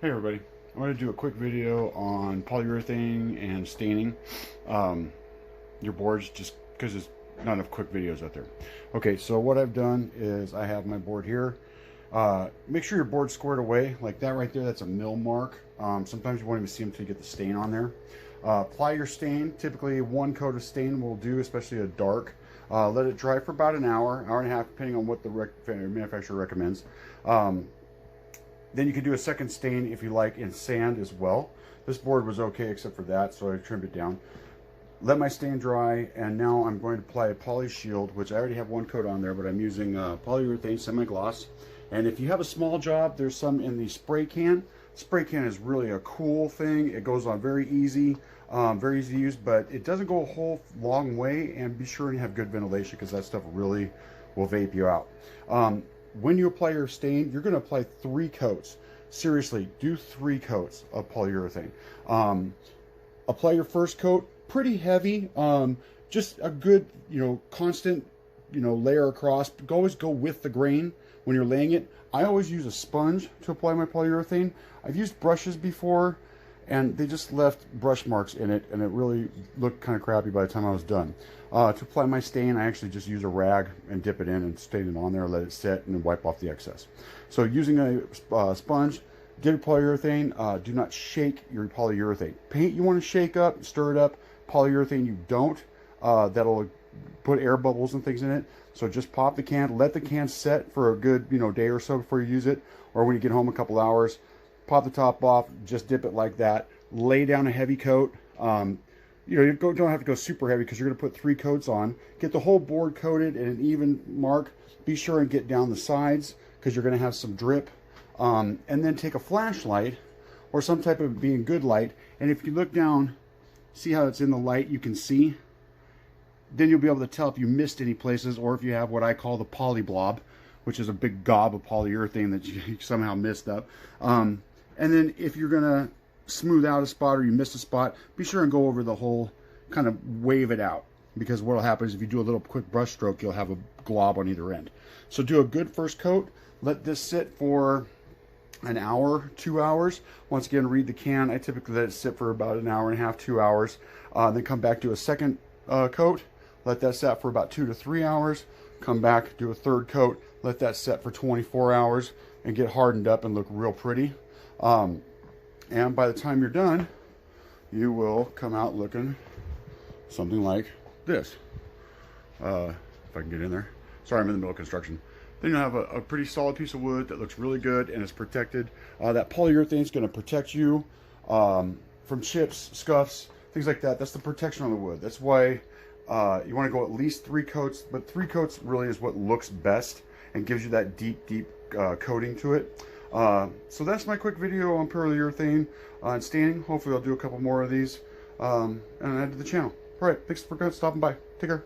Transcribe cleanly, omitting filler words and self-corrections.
Hey everybody, I'm going to do a quick video on polyurethane and staining your boards, just because there's not enough quick videos out there. Okay, so what I've done is I have my board here. Make sure your board's squared away like that right there. That's a mill mark. Sometimes you won't even see them until you get the stain on there. Apply your stain. Typically one coat of stain will do, especially a dark. Let it dry for about an hour and a half, depending on what the manufacturer recommends. Then you can do a second stain if you like in sand as well. This board was okay except for that, so I trimmed it down. Let my stain dry, and now I'm going to apply a poly shield, which I already have one coat on there, but I'm using polyurethane semi-gloss. And if you have a small job, there's some in the spray can. Spray can is really a cool thing. It goes on very easy to use, but it doesn't go a whole long way, and be sure and have good ventilation because that stuff really will vape you out. When you apply your stain, you're going to apply 3 coats. Seriously, do 3 coats of polyurethane. Apply your first coat pretty heavy, just a good, constant, layer across. Always go with the grain when you're laying it. I always use a sponge to apply my polyurethane. I've used brushes before, and they just left brush marks in it, and it really looked kind of crappy by the time I was done. To apply my stain, I actually just use a rag and dip it in and stain it on there, let it sit, and then wipe off the excess. So using a sponge, get your polyurethane. Do not shake your polyurethane. Paint you want to shake up, stir it up. Polyurethane you don't. That'll put air bubbles and things in it. So just pop the can, let the can set for a good day or so before you use it, or when you get home a couple hours. Pop the top off, just dip it like that. Lay down a heavy coat. You don't have to go super heavy because you're going to put 3 coats on. Get the whole board coated in an even mark. Be sure and get down the sides because you're going to have some drip. And then take a flashlight or some type of being good light. And if you look down, see how it's in the light, you can see. Then you'll be able to tell if you missed any places, or if you have what I call the poly blob, which is a big gob of polyurethane that you somehow missed up. And then if you're going to smooth out a spot or you missed a spot, be sure and go over the whole, kind of wave it out. Because what will happen is if you do a little quick brush stroke, you'll have a glob on either end. So do a good first coat. Let this sit for an hour, 2 hours. Once again, read the can. I typically let it sit for about an hour and a half, 2 hours. Then come back, do a second coat. Let that set for about 2 to 3 hours. Come back, do a third coat. Let that set for 24 hours and get hardened up and look real pretty. And by the time you're done, you will come out looking something like this. If I can get in there. Sorry, I'm in the middle of construction. Then you'll have a pretty solid piece of wood that looks really good and is protected. That polyurethane is going to protect you from chips, scuffs, things like that. That's the protection on the wood. That's why you want to go at least 3 coats, but 3 coats really is what looks best and gives you that deep coating to it. So that's my quick video on polyurethane and staining. Hopefully I'll do a couple more of these and add to the channel. All right, thanks for stopping by. Take care.